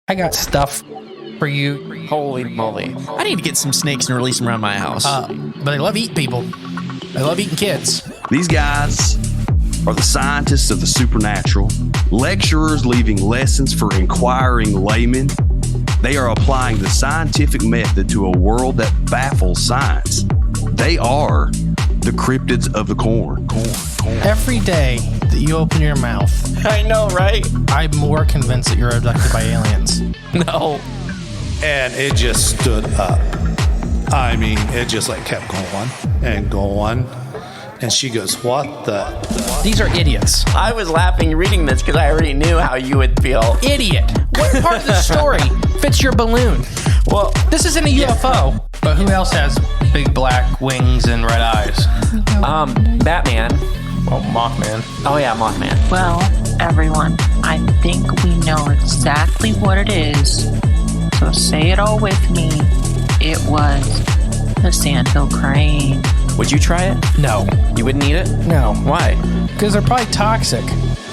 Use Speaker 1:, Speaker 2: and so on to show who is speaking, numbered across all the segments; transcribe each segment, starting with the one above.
Speaker 1: I got stuff for you.
Speaker 2: Holy moly. I need to get some snakes and release them around my house.
Speaker 1: But they love eating people. They love eating kids.
Speaker 3: These guys are the scientists of the supernatural, lecturers leaving lessons for inquiring laymen. They are applying the scientific method to a world that baffles science. They are the cryptids of the corn.
Speaker 1: Every day that you open your mouth,
Speaker 2: I know, right?
Speaker 1: I'm more convinced that you're abducted by aliens.
Speaker 2: No.
Speaker 4: And it just stood up. I mean, it just like kept going and going. And she goes, what the?
Speaker 1: These are idiots.
Speaker 2: I was laughing reading this because I already knew how you would feel.
Speaker 1: Idiot. What part of the story fits your balloon?
Speaker 2: Well,
Speaker 1: This isn't a UFO. But who else has big black wings and red eyes?
Speaker 2: Batman.
Speaker 1: Well, Mothman.
Speaker 2: Oh yeah, Mothman.
Speaker 5: Well, everyone, I think we know exactly what it is. So say it all with me. It was the sandhill crane.
Speaker 2: Would you try it?
Speaker 1: No.
Speaker 2: You wouldn't eat it?
Speaker 1: No.
Speaker 2: Why?
Speaker 1: Because they're probably toxic.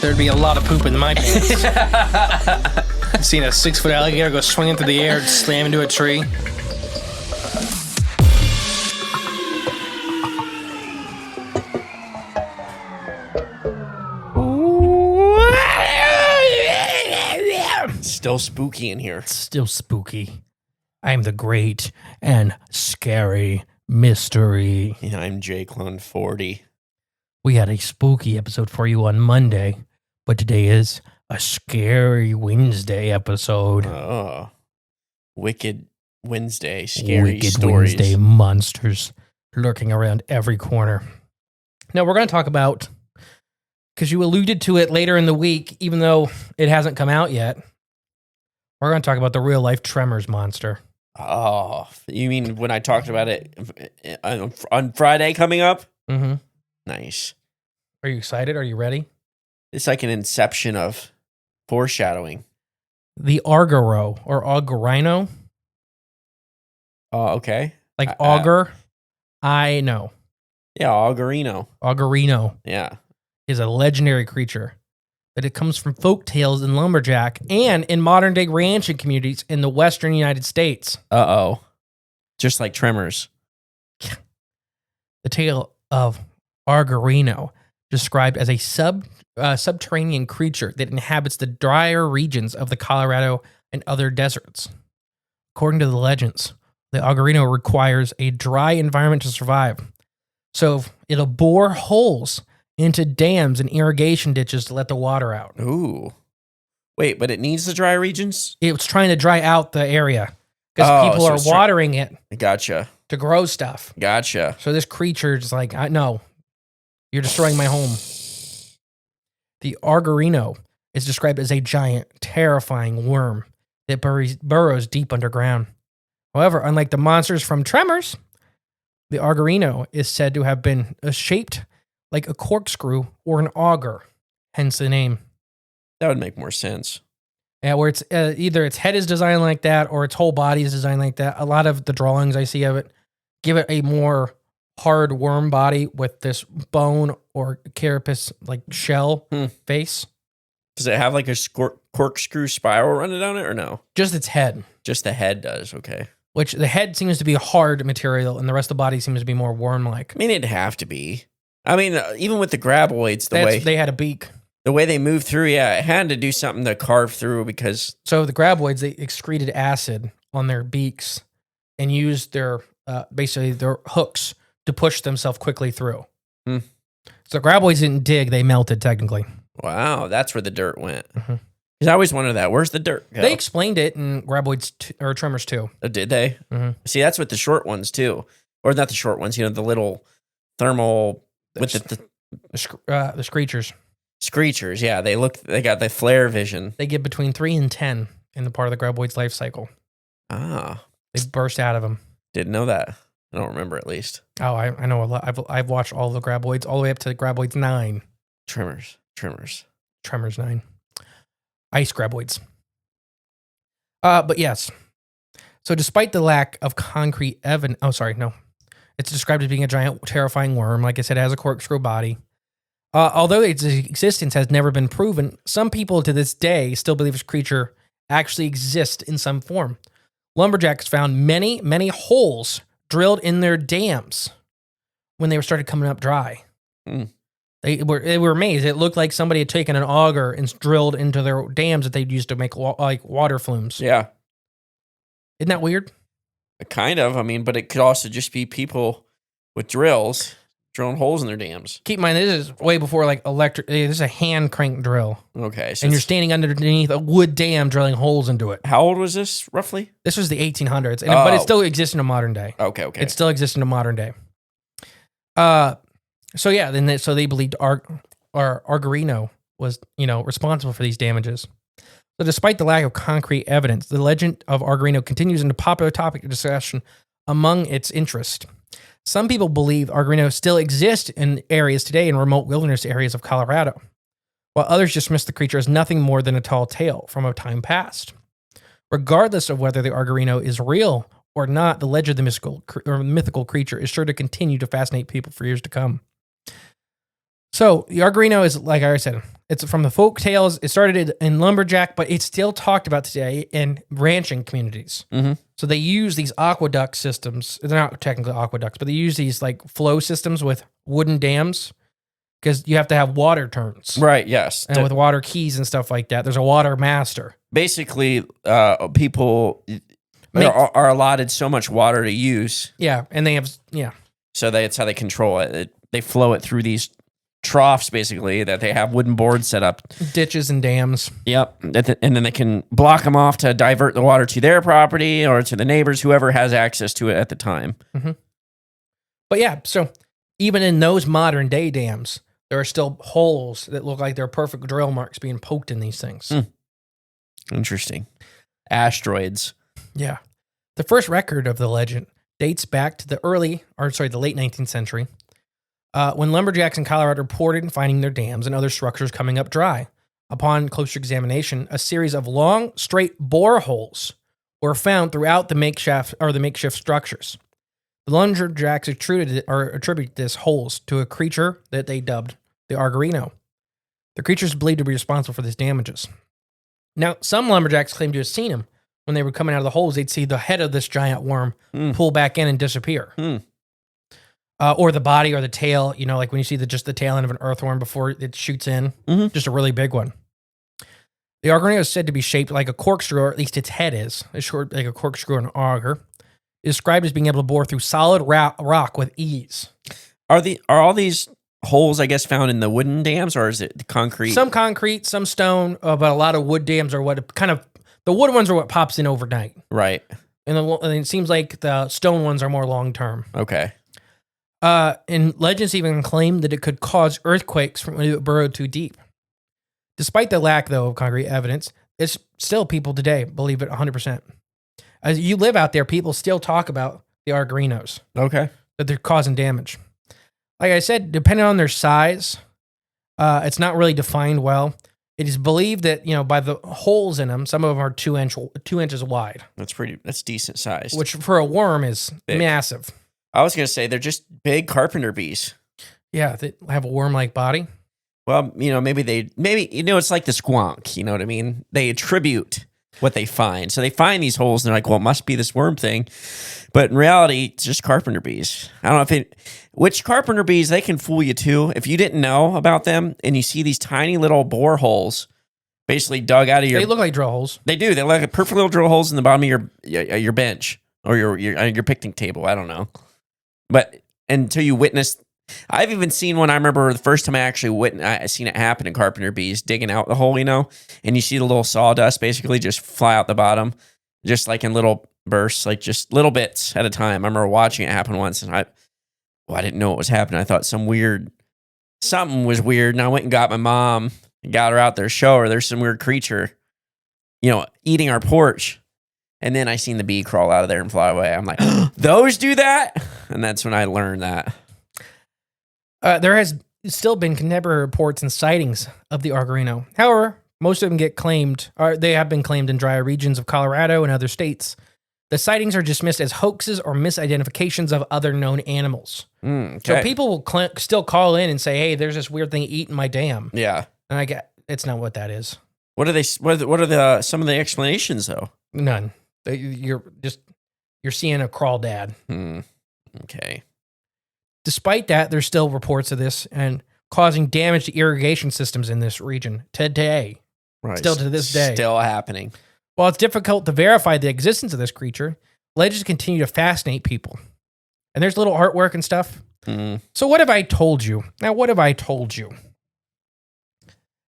Speaker 1: There'd be a lot of poop in my pants. Seen a 6-foot alligator go swinging through the air and slam into a tree.
Speaker 2: Still spooky in here.
Speaker 1: Still spooky. I'm the great and scary mystery.
Speaker 2: Yeah, I'm J-Clone40.
Speaker 1: We had a spooky episode for you on Monday, but today is a scary Wednesday episode.
Speaker 2: Oh. Wicked Wednesday. Scary
Speaker 1: Wicked
Speaker 2: stories.
Speaker 1: Wednesday monsters lurking around every corner. Now, we're going to talk about, because you alluded to it later in the week, even though it hasn't come out yet, we're going to talk about the real-life Tremors monster.
Speaker 2: Oh, you mean when I talked about it on Friday coming up?
Speaker 1: Mm-hmm.
Speaker 2: Nice.
Speaker 1: Are you excited? Are you ready?
Speaker 2: It's like an inception of foreshadowing.
Speaker 1: The Augerino, or Augerino,
Speaker 2: Oh, okay.
Speaker 1: like auger, I know.
Speaker 2: Yeah, Augerino.
Speaker 1: Augerino
Speaker 2: Yeah.
Speaker 1: is a legendary creature that it comes from folk tales in lumberjack and in modern day ranching communities in the western United States.
Speaker 2: Uh-oh. Just like Tremors.
Speaker 1: The tale of Augerino, described as a subterranean creature that inhabits the drier regions of the Colorado and other deserts. According to the legends, the Augerino requires a dry environment to survive. So it'll bore holes into dams and irrigation ditches to let the water out.
Speaker 2: Ooh. Wait, but it needs the dry regions?
Speaker 1: It's trying to dry out the area because people
Speaker 2: so
Speaker 1: are
Speaker 2: it's
Speaker 1: watering it
Speaker 2: Gotcha.
Speaker 1: to grow stuff.
Speaker 2: Gotcha.
Speaker 1: So this creature is like, no, you're destroying my home. The Augerino is described as a giant, terrifying worm that burrows deep underground. However, unlike the monsters from Tremors, the Augerino is said to have been shaped like a corkscrew or an auger, hence the name.
Speaker 2: That would make more sense.
Speaker 1: Yeah, where it's either its head is designed like that or its whole body is designed like that. A lot of the drawings I see of it give it a more hard worm body with this bone or carapace like shell face.
Speaker 2: Does it have like a corkscrew spiral running down it or no?
Speaker 1: Just its head.
Speaker 2: Just the head does, okay.
Speaker 1: Which the head seems to be a hard material and the rest of the body seems to be more worm-like.
Speaker 2: I mean, it'd have to be. I mean, even with the graboids,
Speaker 1: They had a beak.
Speaker 2: The way they move through, yeah, it had to do something to carve through because...
Speaker 1: So the graboids, they excreted acid on their beaks and used their, basically their hooks to push themselves quickly through. So the graboids didn't dig, they melted technically.
Speaker 2: Wow, that's where the dirt went. Because I always wondered that. Where's the dirt go?
Speaker 1: They explained it in Graboids or Tremors 2.
Speaker 2: Oh, did they?
Speaker 1: Mm-hmm.
Speaker 2: See, that's with the short ones too. Or not the short ones, the little thermal... with
Speaker 1: The screechers.
Speaker 2: Screechers, yeah. They got the flare vision.
Speaker 1: They get between 3 and 10 in the part of the graboid's life cycle.
Speaker 2: Ah.
Speaker 1: They burst out of them.
Speaker 2: Didn't know that. I don't remember at least.
Speaker 1: Oh, I know a lot. I've watched all the graboids all the way up to graboids 9.
Speaker 2: Tremors.
Speaker 1: Tremors 9. Ice graboids. But yes. So despite the lack of concrete evidence... Oh, sorry, no. It's described as being a giant, terrifying worm. Like I said, it has a corkscrew body. Although its existence has never been proven, some people to this day still believe this creature actually exist in some form. Lumberjacks found many, many holes drilled in their dams when they started coming up dry. They were amazed. It looked like somebody had taken an auger and drilled into their dams that they'd used to make like water flumes.
Speaker 2: Yeah.
Speaker 1: Isn't that weird?
Speaker 2: Kind of. I mean, but it could also just be people with drills drilling holes in their dams.
Speaker 1: Keep in mind, this is way before like electric. This is a hand crank drill.
Speaker 2: Okay. So
Speaker 1: And you're standing underneath a wood dam drilling holes into it.
Speaker 2: how old was this roughly?
Speaker 1: This was the 1800s, but it still exists in a modern day.
Speaker 2: Okay.
Speaker 1: It still exists in a modern day. So yeah, so they believed Augerino was, responsible for these damages. So despite the lack of concrete evidence, the legend of Augerino continues into popular topic of discussion among its interest. Some people believe Augerino still exists in areas today in remote wilderness areas of Colorado, while others dismiss the creature as nothing more than a tall tale from a time past. Regardless of whether the Augerino is real or not, the legend of the mythical creature is sure to continue to fascinate people for years to come. So the Augerino is, like I said, it's from the folk tales. It started in lumberjack, but it's still talked about today in ranching communities.
Speaker 2: Mm-hmm.
Speaker 1: So they use these aqueduct systems. They're not technically aqueducts, but they use these like flow systems with wooden dams because you have to have water turns.
Speaker 2: Right. Yes.
Speaker 1: And with water keys and stuff like that. There's a water master.
Speaker 2: Basically, people are allotted so much water to use.
Speaker 1: Yeah. And they have,
Speaker 2: So that's how they control it. They flow it through these troughs, basically, that they have wooden boards set up.
Speaker 1: Ditches and dams.
Speaker 2: Yep. And then they can block them off to divert the water to their property or to the neighbors, whoever has access to it at the time.
Speaker 1: Mm-hmm. But yeah, so even in those modern day dams, there are still holes that look like they're perfect drill marks being poked in these things.
Speaker 2: Interesting. Asteroids.
Speaker 1: Yeah. The first record of the legend dates back to the late 19th century, when lumberjacks in Colorado reported finding their dams and other structures coming up dry. Upon closer examination, a series of long, straight boreholes were found throughout the makeshift structures. The lumberjacks attribute these holes to a creature that they dubbed the Augerino. The creature is believed to be responsible for these damages. Now, some lumberjacks claim to have seen him. When they were coming out of the holes, they'd see the head of this giant worm pull back in and disappear. Or the body or the tail, like when you see just the tail end of an earthworm before it shoots in, just a really big one. The Augerino is said to be shaped like a corkscrew, or at least its head is. It's short like a corkscrew and an auger. It is described as being able to bore through solid rock with ease.
Speaker 2: Are all these holes, I guess, found in the wooden dams, or is it concrete?
Speaker 1: Some concrete, some stone, but a lot of wood dams are what kind of, the wood ones are what pops in overnight.
Speaker 2: Right.
Speaker 1: And it seems like the stone ones are more long-term.
Speaker 2: Okay.
Speaker 1: And legends even claim that it could cause earthquakes when it burrowed too deep. Despite the lack, though, of concrete evidence, it's still people today believe it 100%. As you live out there, people still talk about the Augerinos.
Speaker 2: Okay.
Speaker 1: That they're causing damage. Like I said, depending on their size, it's not really defined well. It is believed that, by the holes in them, some of them are 2 inches wide.
Speaker 2: That's decent sized.
Speaker 1: Which for a worm is
Speaker 2: big.
Speaker 1: Massive.
Speaker 2: I was going to say they're just big carpenter bees.
Speaker 1: Yeah, they have a worm-like body.
Speaker 2: Well, maybe it's like the squonk, you know what I mean? They attribute what they find. So they find these holes and they're like, well, it must be this worm thing. But in reality, it's just carpenter bees. I don't know which carpenter bees, they can fool you too. If you didn't know about them and you see these tiny little bore holes basically dug out of
Speaker 1: They look like drill holes.
Speaker 2: They do. They look like perfect little drill holes in the bottom of your bench or your picnic table. I don't know. But until you witness, I've even seen one. I remember the first time I seen it happen in carpenter bees digging out the hole, and you see the little sawdust basically just fly out the bottom, just like in little bursts, like just little bits at a time. I remember watching it happen once, and I didn't know what was happening. I thought something was weird, and I went and got my mom and got her out there, show her there's some weird creature, eating our porch. And then I seen the bee crawl out of there and fly away. I'm like, those do that? And that's when I learned that.
Speaker 1: There has still been contemporary reports and sightings of the Augerino. However, most of them they have been claimed in drier regions of Colorado and other states. The sightings are dismissed as hoaxes or misidentifications of other known animals.
Speaker 2: Okay.
Speaker 1: So people will still call in and say, hey, there's this weird thing eating my dam.
Speaker 2: Yeah.
Speaker 1: And it's not what that is.
Speaker 2: What are they? What are the some of the explanations though?
Speaker 1: None. You're seeing a crawdad.
Speaker 2: Okay.
Speaker 1: Despite that, there's still reports of this and causing damage to irrigation systems in this region today.
Speaker 2: Right.
Speaker 1: Still to this day.
Speaker 2: Still happening.
Speaker 1: While it's difficult to verify the existence of this creature, legends continue to fascinate people. And there's little artwork and stuff. So what have I told you? Now, what have I told you?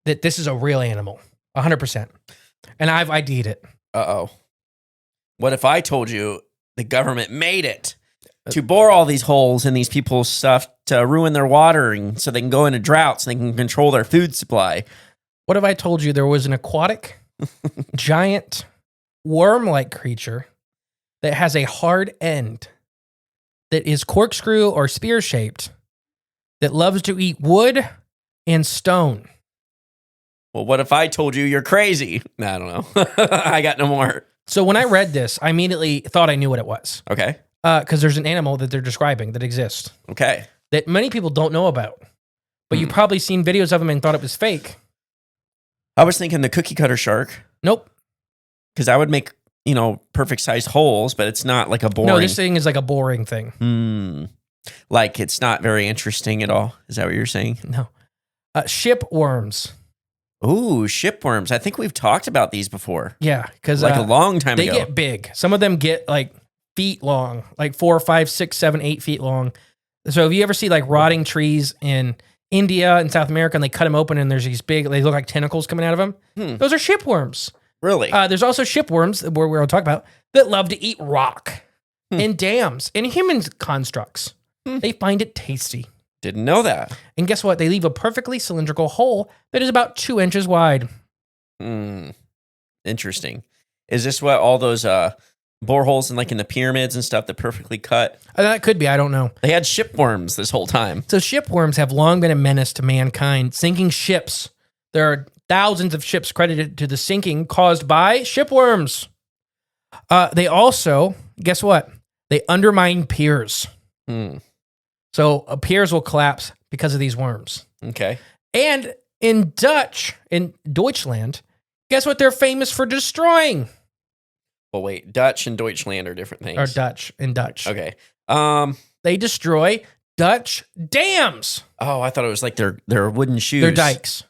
Speaker 1: That this is a real animal. 100%. And I've ID'd it.
Speaker 2: Uh-oh. What if I told you the government made it to bore all these holes in these people's stuff to ruin their watering so they can go into droughts and they can control their food supply?
Speaker 1: What if I told you there was an aquatic, giant, worm-like creature that has a hard end that is corkscrew or spear-shaped that loves to eat wood and stone?
Speaker 2: Well, what if I told you you're crazy? I don't know. I got no more.
Speaker 1: So when I read this, I immediately thought I knew what it was.
Speaker 2: Okay.
Speaker 1: Because there's an animal that they're describing that exists.
Speaker 2: Okay.
Speaker 1: That many people don't know about. But you've probably seen videos of them and thought it was fake.
Speaker 2: I was thinking the cookie cutter shark.
Speaker 1: Nope.
Speaker 2: Because I would make, perfect sized holes, but it's not like a boring.
Speaker 1: No, this thing is like a boring thing.
Speaker 2: Like it's not very interesting at all. Is that what you're saying?
Speaker 1: No. Ship worms.
Speaker 2: Ooh, shipworms. I think we've talked about these before.
Speaker 1: Yeah, because
Speaker 2: like a long time
Speaker 1: they
Speaker 2: ago.
Speaker 1: They get big. Some of them get like feet long, like 4, 5, 6, 7, 8 feet long. So if you ever see like rotting trees in India and South America and they cut them open and there's these big, they look like tentacles coming out of them. Those are shipworms.
Speaker 2: Really?
Speaker 1: There's also shipworms, where we'll talk about, that love to eat rock and dams and human constructs. They find it tasty.
Speaker 2: Didn't know that.
Speaker 1: And guess what? They leave a perfectly cylindrical hole that is about 2 inches wide.
Speaker 2: Interesting. Is this what all those boreholes in the pyramids and stuff that perfectly cut?
Speaker 1: That could be. I don't know.
Speaker 2: They had shipworms this whole time.
Speaker 1: So shipworms have long been a menace to mankind, sinking ships. There are thousands of ships credited to the sinking caused by shipworms. They also, guess what? They undermine piers. So piers will collapse because of these worms.
Speaker 2: Okay.
Speaker 1: And in Deutschland, guess what they're famous for destroying?
Speaker 2: Well, wait. Dutch and Deutschland are different things.
Speaker 1: Or Dutch.
Speaker 2: Okay.
Speaker 1: They destroy Dutch dams.
Speaker 2: Oh, I thought it was like their wooden shoes.
Speaker 1: They're dikes.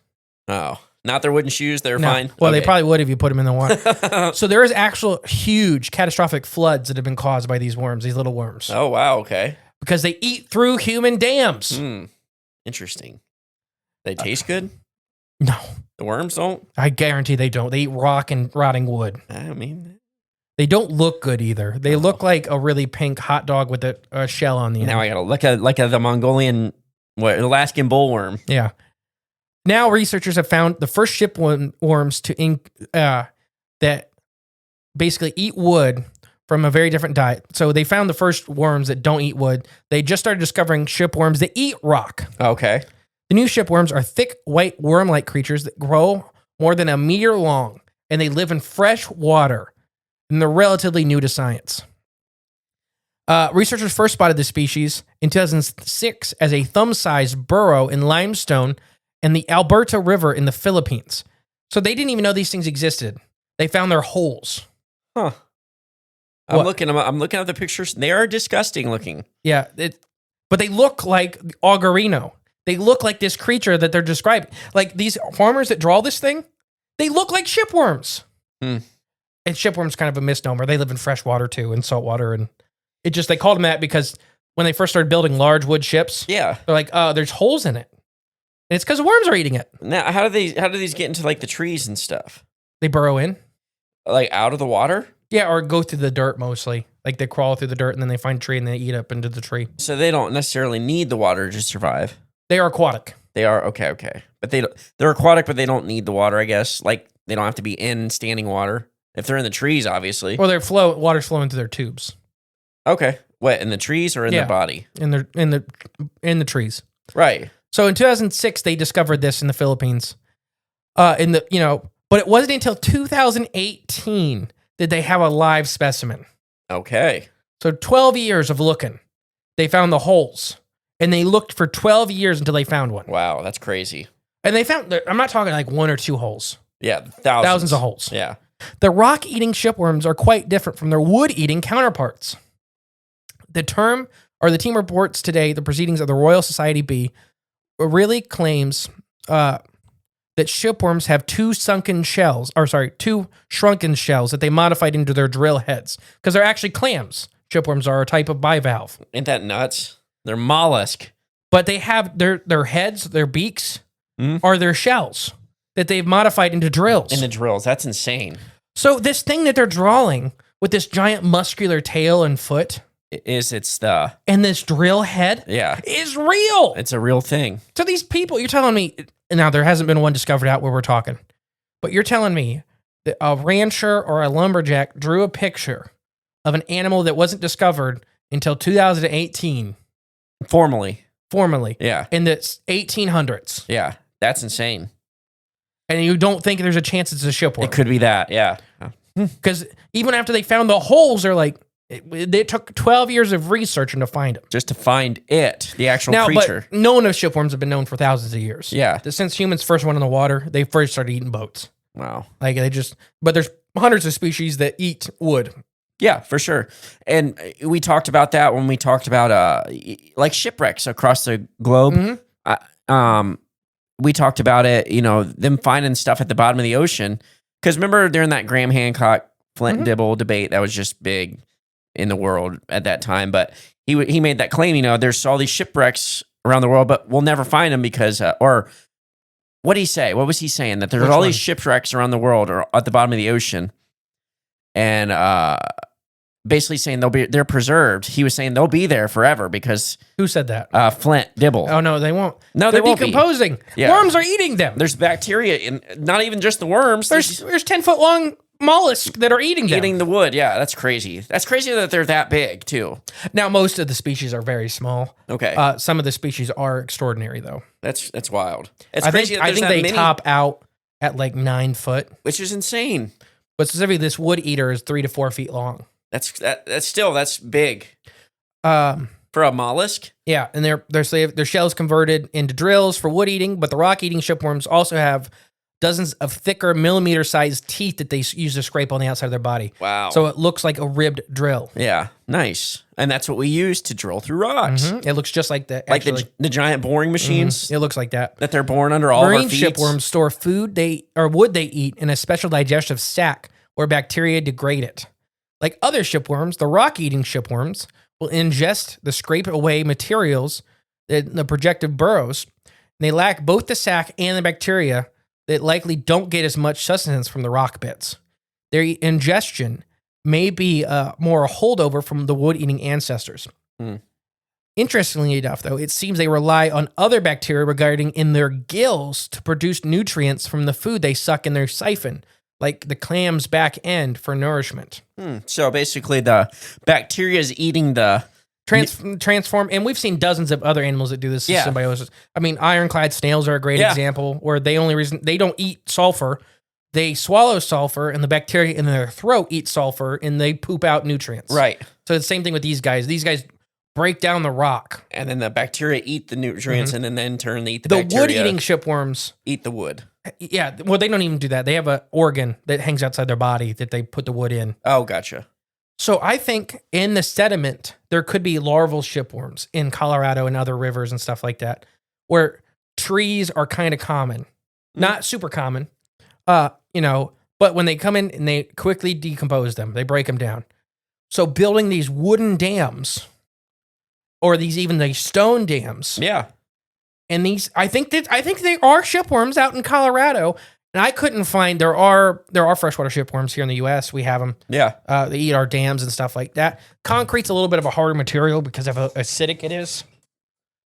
Speaker 2: Oh, not their wooden shoes. They're fine.
Speaker 1: Well,
Speaker 2: okay.
Speaker 1: They probably would if you put them in the water. So there is actual huge catastrophic floods that have been caused by these worms, these little worms.
Speaker 2: Oh, wow. Okay.
Speaker 1: Because they eat through human dams.
Speaker 2: Interesting. They taste good?
Speaker 1: No.
Speaker 2: The worms don't?
Speaker 1: I guarantee they don't. They eat rock and rotting wood.
Speaker 2: I mean,
Speaker 1: they don't look good either. They look like a really pink hot dog with a shell on the end.
Speaker 2: Now I gotta look at the Mongolian, Alaskan bullworm.
Speaker 1: Yeah. Now researchers have found the first shipworms that basically eat wood from a very different diet. So they found the first worms that don't eat wood. They just started discovering shipworms that eat rock.
Speaker 2: Okay.
Speaker 1: The new shipworms are thick, white, worm-like creatures that grow more than a meter long, and they live in fresh water. And they're relatively new to science. Researchers first spotted this species in 2006 as a thumb-sized burrow in limestone in the Alberta River in the Philippines. So they didn't even know these things existed. They found their holes.
Speaker 2: Huh. I'm looking at the pictures. They are disgusting looking.
Speaker 1: Yeah, but they look like Augerino. They look like this creature that they're describing. Like these farmers that draw this thing, they look like shipworms. And shipworms kind of a misnomer. They live in fresh water too, and salt water, and they called them that because when they first started building large wood ships, they're like, there's holes in it, and it's because worms are eating it.
Speaker 2: Now, how do these get into like the trees and stuff?
Speaker 1: They burrow in,
Speaker 2: like out of the water.
Speaker 1: Yeah, or go through the dirt mostly. Like they crawl through the dirt and then they find a tree and they eat up into the tree.
Speaker 2: So they don't necessarily need the water to survive.
Speaker 1: They are aquatic.
Speaker 2: They are okay, but they're aquatic, but they don't need the water. I guess like they don't have to be in standing water if they're in the trees, obviously.
Speaker 1: Or water's flowing through their tubes.
Speaker 2: Okay, what in the trees or in their body?
Speaker 1: In the trees.
Speaker 2: Right.
Speaker 1: So in 2006 they discovered this in the Philippines. But it wasn't until 2018 did they have a live specimen.
Speaker 2: Okay.
Speaker 1: So 12 years of looking. They found the holes. And they looked for 12 years until they found one.
Speaker 2: Wow, that's crazy.
Speaker 1: And they found, I'm not talking like one or two holes.
Speaker 2: Yeah,
Speaker 1: Thousands of holes.
Speaker 2: Yeah.
Speaker 1: The rock-eating shipworms are quite different from their wood-eating counterparts. The team reports today the proceedings of the Royal Society B really claims that shipworms have two shrunken shells that they modified into their drill heads because they're actually clams. Shipworms are a type of bivalve.
Speaker 2: Ain't that nuts? They're mollusk.
Speaker 1: But they have their heads, their beaks, are their shells that they've modified into drills.
Speaker 2: In the drills. That's insane.
Speaker 1: So this thing that they're drawing with this giant muscular tail and foot and this drill head is real.
Speaker 2: It's a real thing.
Speaker 1: So these people, you're telling me, now there hasn't been one discovered out where we're talking, but you're telling me that a rancher or a lumberjack drew a picture of an animal that wasn't discovered until 2018.
Speaker 2: Formally.
Speaker 1: Yeah. In the 1800s.
Speaker 2: Yeah. That's insane.
Speaker 1: And you don't think there's a chance it's a shipworm.
Speaker 2: It could be that, yeah.
Speaker 1: Because even after they found the holes, they're like, it took 12 years of researching to find them.
Speaker 2: Just to find it, the actual
Speaker 1: now,
Speaker 2: creature.
Speaker 1: But known of shipworms have been known for thousands of years.
Speaker 2: Yeah.
Speaker 1: Since humans first went in the water, they first started eating boats.
Speaker 2: Wow.
Speaker 1: But there's hundreds of species that eat wood.
Speaker 2: Yeah, for sure. And we talked about that when we talked about like shipwrecks across the globe. We talked about it, them finding stuff at the bottom of the ocean. Because remember during that Graham Hancock Flint Dibble debate that was just big in the world at that time. But he made that claim, there's all these shipwrecks around the world, but we'll never find them because, or what did he say? What was he saying? That there's these shipwrecks around the world or at the bottom of the ocean. And basically saying they're preserved. He was saying they'll be there forever because
Speaker 1: who said that?
Speaker 2: Flint Dibble.
Speaker 1: Oh no, they won't.
Speaker 2: No,
Speaker 1: they're
Speaker 2: they won't
Speaker 1: decomposing.
Speaker 2: Yeah.
Speaker 1: Worms are eating them.
Speaker 2: There's bacteria in not even just the worms.
Speaker 1: There's 10-foot long mollusks that are eating them.
Speaker 2: Eating the wood. Yeah, that's crazy. That's crazy that they're that big too.
Speaker 1: Now most of the species are very small.
Speaker 2: Okay.
Speaker 1: Some of the species are extraordinary though.
Speaker 2: That's wild. It's
Speaker 1: crazy. I think they top out at like 9 foot,
Speaker 2: which is insane.
Speaker 1: But specifically, this wood eater is 3 to 4 feet long.
Speaker 2: That's big. For a mollusk?
Speaker 1: Yeah, and their shells converted into drills for wood eating, but the rock eating shipworms also have dozens of thicker millimeter-sized teeth that they use to scrape on the outside of their body.
Speaker 2: Wow.
Speaker 1: So it looks like a ribbed drill.
Speaker 2: Yeah, nice. And that's what we use to drill through rocks.
Speaker 1: Mm-hmm. It looks just like that.
Speaker 2: Like the giant boring machines?
Speaker 1: Mm-hmm. It looks like that.
Speaker 2: That they're boring under all of our feet?
Speaker 1: Marine shipworms store wood they eat in a special digestive sac where bacteria degrade it. Like other shipworms, the rock-eating shipworms will ingest the scrape-away materials, the projective burrows. And they lack both the sac and the bacteria that likely don't get as much sustenance from the rock bits. Their ingestion may be more a holdover from the wood-eating ancestors. Interestingly enough, though, it seems they rely on other bacteria regarding in their gills to produce nutrients from the food they suck in their siphon, like the clam's back end for nourishment.
Speaker 2: So basically the bacteria is eating the...
Speaker 1: Transform, and we've seen dozens of other animals that do this symbiosis. I mean, ironclad snails are a great example where they don't eat sulfur. They swallow sulfur, and the bacteria in their throat eat sulfur, and they poop out nutrients.
Speaker 2: Right.
Speaker 1: So it's the same thing with these guys. These guys break down the rock.
Speaker 2: And then the bacteria eat the nutrients, and then in turn they eat the bacteria.
Speaker 1: The wood-eating shipworms
Speaker 2: eat the wood.
Speaker 1: Yeah, well, they don't even do that. They have an organ that hangs outside their body that they put the wood in.
Speaker 2: Oh, gotcha.
Speaker 1: So I think in the sediment, there could be larval shipworms in Colorado and other rivers and stuff like that, where trees are kind of common. Not super common, but when they come in and they quickly decompose them, they break them down. So building these wooden dams or these stone dams.
Speaker 2: Yeah.
Speaker 1: And I think there are shipworms out in Colorado. And I couldn't find, there are freshwater shipworms here in the U.S. We have them.
Speaker 2: Yeah.
Speaker 1: They eat our dams and stuff like that. Concrete's a little bit of a harder material because of how acidic it is.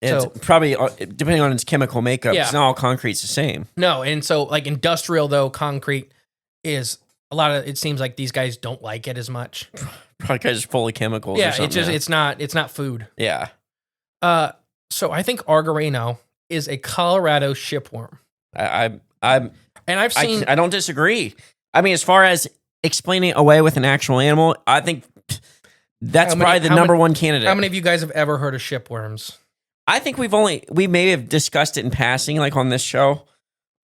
Speaker 2: It's probably, depending on its chemical makeup,
Speaker 1: Yeah.
Speaker 2: it's not all concrete's the same.
Speaker 1: No, and so like industrial though, concrete is it seems like these guys don't like it as much.
Speaker 2: Probably because it's full of chemicals
Speaker 1: Yeah,
Speaker 2: or something.
Speaker 1: it's not food.
Speaker 2: Yeah.
Speaker 1: So I think Augerino is a Colorado shipworm. I've seen.
Speaker 2: I don't disagree. I mean, as far as explaining it away with an actual animal, I think that's probably the number one candidate.
Speaker 1: How many of you guys have ever heard of shipworms?
Speaker 2: I think we may have discussed it in passing, like on this show,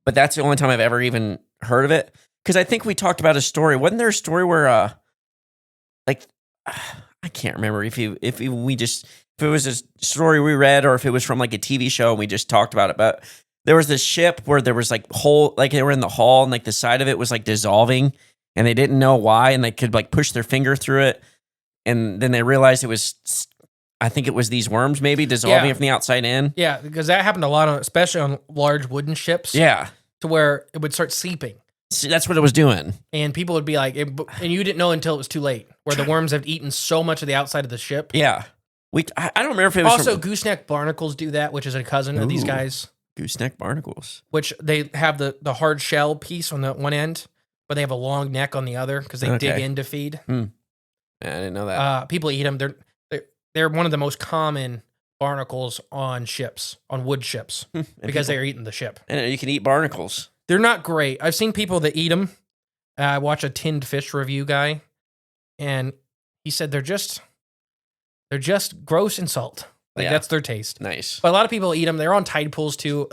Speaker 2: but that's the only time I've ever even heard of it. Because I think we talked about a story. Wasn't there a story where, like, I can't remember if it was a story we read or if it was from like a TV show and we just talked about it. But there was this ship where there was like they were in the hull and like the side of it was like dissolving and they didn't know why and they could like push their finger through it. And then they realized I think it was these worms maybe dissolving it from the outside in.
Speaker 1: Yeah, because that happened a lot, especially on large wooden ships.
Speaker 2: Yeah.
Speaker 1: To where it would start seeping.
Speaker 2: See, that's what it was doing.
Speaker 1: And people would be like, and you didn't know until it was too late, where the worms have eaten so much of the outside of the ship.
Speaker 2: Yeah. I don't remember if it was
Speaker 1: also gooseneck barnacles do that, which is a cousin of these guys.
Speaker 2: Gooseneck barnacles.
Speaker 1: Which they have the hard shell piece on the one end, but they have a long neck on the other because they dig in to feed.
Speaker 2: Yeah, I didn't know that.
Speaker 1: People eat them. They're one of the most common barnacles on wood ships, because they are eating the ship.
Speaker 2: And you can eat barnacles.
Speaker 1: They're not great. I've seen people that eat them. I watch a tinned fish review guy, and he said they're just gross and salt. Like that's their taste.
Speaker 2: Nice.
Speaker 1: But a lot of people eat them. They're on tide pools too.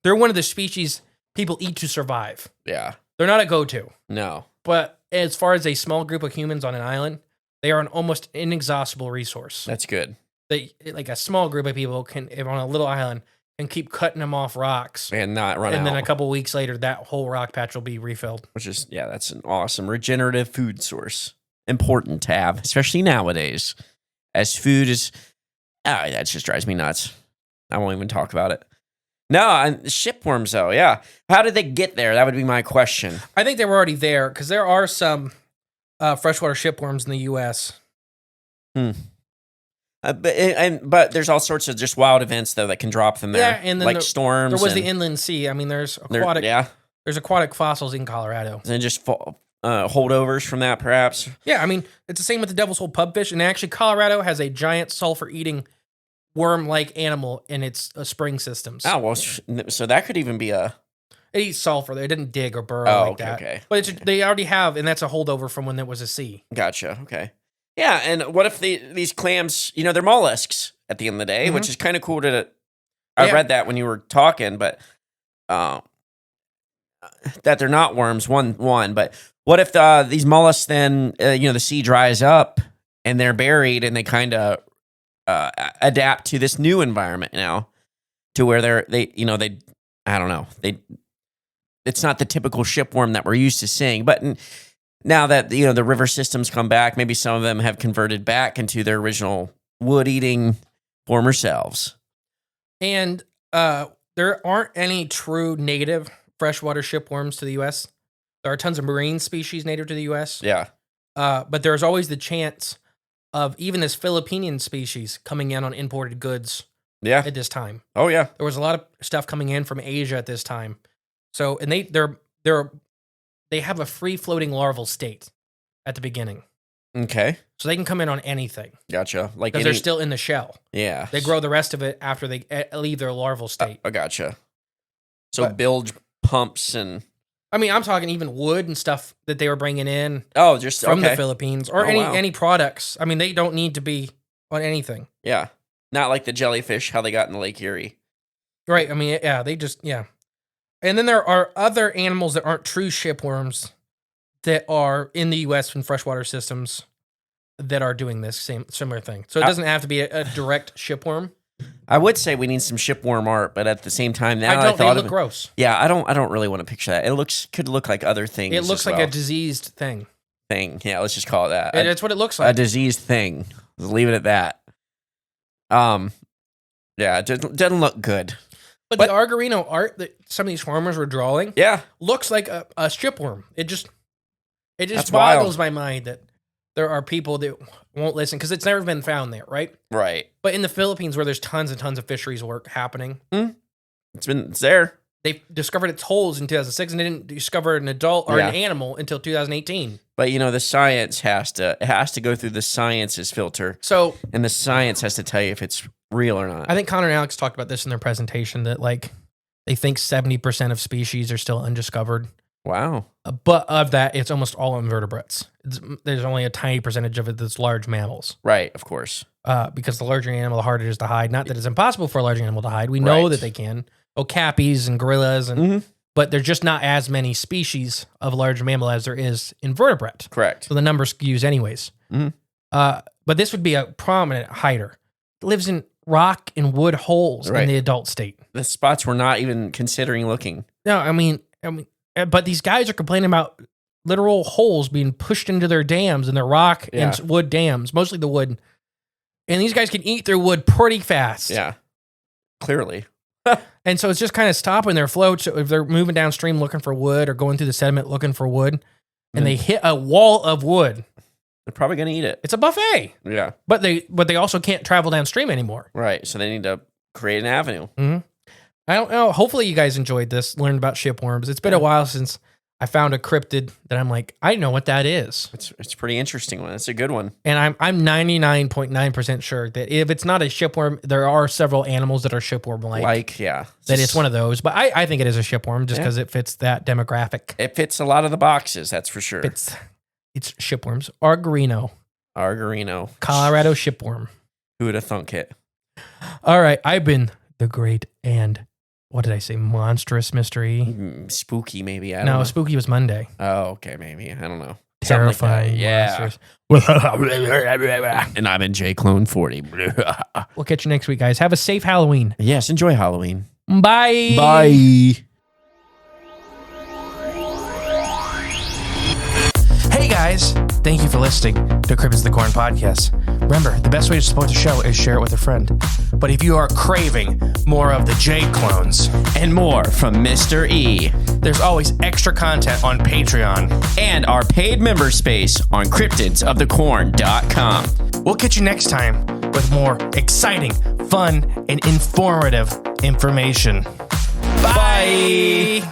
Speaker 1: They're one of the species people eat to survive.
Speaker 2: Yeah.
Speaker 1: They're not a go-to.
Speaker 2: No.
Speaker 1: But as far as a small group of humans on an island, they are an almost inexhaustible resource.
Speaker 2: That's good.
Speaker 1: Like a small group of people can, if on a little island, and keep cutting them off rocks
Speaker 2: and not run out.
Speaker 1: And then a couple weeks later, that whole rock patch will be refilled.
Speaker 2: Which is, that's an awesome regenerative food source. Important to have, especially nowadays. As food is, that just drives me nuts. I won't even talk about it. No, shipworms though, yeah. How did they get there? That would be my question.
Speaker 1: I think they were already there because there are some freshwater shipworms in the U.S.
Speaker 2: But there's all sorts of just wild events though that can drop them there. Yeah, and then like storms.
Speaker 1: There was the inland sea. I mean, there's aquatic fossils in Colorado.
Speaker 2: And just holdovers from that, perhaps.
Speaker 1: Yeah, I mean, it's the same with the devil's hole pubfish. And actually, Colorado has a giant sulfur-eating worm-like animal in its spring systems.
Speaker 2: Oh, well, so that could even be a...
Speaker 1: It eats sulfur. They didn't dig or burrow like that.
Speaker 2: Okay.
Speaker 1: But they already have, and that's a holdover from when there was a sea.
Speaker 2: Gotcha. Okay. Yeah, and what if these clams, they're mollusks at the end of the day, which is kind of cool to... I read that when you were talking, but... that they're not worms, one, but what if these mollusks then, the sea dries up and they're buried and they kind of adapt to this new environment now to where I don't know, it's not the typical shipworm that we're used to seeing, but now that, the river systems come back, maybe some of them have converted back into their original wood-eating former selves.
Speaker 1: And there aren't any true native freshwater shipworms to the U.S. There are tons of marine species native to the U.S.
Speaker 2: Yeah.
Speaker 1: But there's always the chance of even this Filipinian species coming in on imported goods at this time.
Speaker 2: Oh, yeah.
Speaker 1: There was a lot of stuff coming in from Asia at this time. So, and they have a free-floating larval state at the beginning.
Speaker 2: Okay.
Speaker 1: So they can come in on anything.
Speaker 2: Gotcha.
Speaker 1: Because they're still in the shell.
Speaker 2: Yeah.
Speaker 1: They grow the rest of it after they leave their larval state.
Speaker 2: I gotcha. So bilge pumps and...
Speaker 1: I mean, I'm talking even wood and stuff that they were bringing in.
Speaker 2: Oh, just
Speaker 1: from the Philippines or any
Speaker 2: wow.
Speaker 1: products. I mean, they don't need to be on anything.
Speaker 2: Yeah. Not like the jellyfish, how they got in the Lake Erie.
Speaker 1: Right. I mean, yeah. And then there are other animals that aren't true shipworms that are in the U.S. from freshwater systems that are doing this similar thing. So it doesn't have to be a direct shipworm.
Speaker 2: I would say we need some shipworm art, but at the same time, now
Speaker 1: they look gross.
Speaker 2: Yeah, I don't really want to picture that. It could look like other things.
Speaker 1: It looks like a diseased thing.
Speaker 2: Yeah, let's just call it that.
Speaker 1: That's what it looks like.
Speaker 2: A diseased thing. Let's leave it at that. Yeah, it doesn't look good.
Speaker 1: But the Augerino art that some of these farmers were drawing, looks like a shipworm. It just boggles my mind that there are people that won't listen because it's never been found there, right?
Speaker 2: Right.
Speaker 1: But in the Philippines, where there's tons and tons of fisheries work happening,
Speaker 2: it's there.
Speaker 1: They discovered its holes in 2006, and they didn't discover an adult or an animal until 2018.
Speaker 2: But the science has to go through the sciences filter.
Speaker 1: So,
Speaker 2: and the science has to tell you if it's real or not.
Speaker 1: I think Connor and Alex talked about this in their presentation that they think 70% of species are still undiscovered.
Speaker 2: Wow.
Speaker 1: But of that, it's almost all invertebrates. There's only a tiny percentage of it that's large mammals.
Speaker 2: Right, of course.
Speaker 1: Because the larger animal, the harder it is to hide. Not that it's impossible for a large animal to hide. We know that they can. Okapis and gorillas and but there's just not as many species of large mammal as there is invertebrate.
Speaker 2: Correct.
Speaker 1: So the number skews anyways.
Speaker 2: Mhm.
Speaker 1: But this would be a prominent hider. It lives in rock and wood holes in
Speaker 2: Right.
Speaker 1: the adult state.
Speaker 2: The spots we're not even considering looking.
Speaker 1: No, I mean, but these guys are complaining about literal holes being pushed into their dams and their rock and wood dams, mostly the wood. And these guys can eat their wood pretty fast.
Speaker 2: Yeah. Clearly.
Speaker 1: And so it's just kind of stopping their float. So if they're moving downstream looking for wood or going through the sediment looking for wood, and they hit a wall of wood,
Speaker 2: They're probably going to eat it.
Speaker 1: it's a buffet.
Speaker 2: Yeah.
Speaker 1: But they also can't travel downstream anymore.
Speaker 2: Right. So they need to create an avenue.
Speaker 1: I don't know. Hopefully you guys enjoyed this, learned about shipworms. It's been a while since I found a cryptid that I'm like, I know what that is.
Speaker 2: It's a pretty interesting one. It's a good one.
Speaker 1: And I'm 99.9% sure that if it's not a shipworm, there are several animals that are shipworm-like.
Speaker 2: Yeah.
Speaker 1: That it's one of those. But I think it is a shipworm just because it fits that demographic.
Speaker 2: It fits a lot of the boxes, that's for sure.
Speaker 1: It's shipworms. Augerino. Colorado shipworm.
Speaker 2: Who would have thunk it?
Speaker 1: All right. I've been the great and, what did I say? Monstrous mystery.
Speaker 2: Spooky, maybe. I don't know.
Speaker 1: Spooky was Monday.
Speaker 2: Oh, okay, maybe. I don't know.
Speaker 1: Terrifying.
Speaker 2: Like
Speaker 1: Monsters.
Speaker 2: And I've been J Clone 40.
Speaker 1: We'll catch you next week, guys. Have a safe Halloween.
Speaker 2: Yes, enjoy Halloween.
Speaker 1: Bye.
Speaker 2: Bye.
Speaker 1: Hey guys, thank you for listening to Cryptids of the Corn podcast. Remember, the best way to support the show is share it with a friend. But if you are craving more of the J clones
Speaker 2: And more from Mr. E.
Speaker 1: there's always extra content on Patreon.
Speaker 2: And our paid member space on cryptidsofthecorn.com.
Speaker 1: We'll catch you next time with more exciting, fun, and informative information. Bye.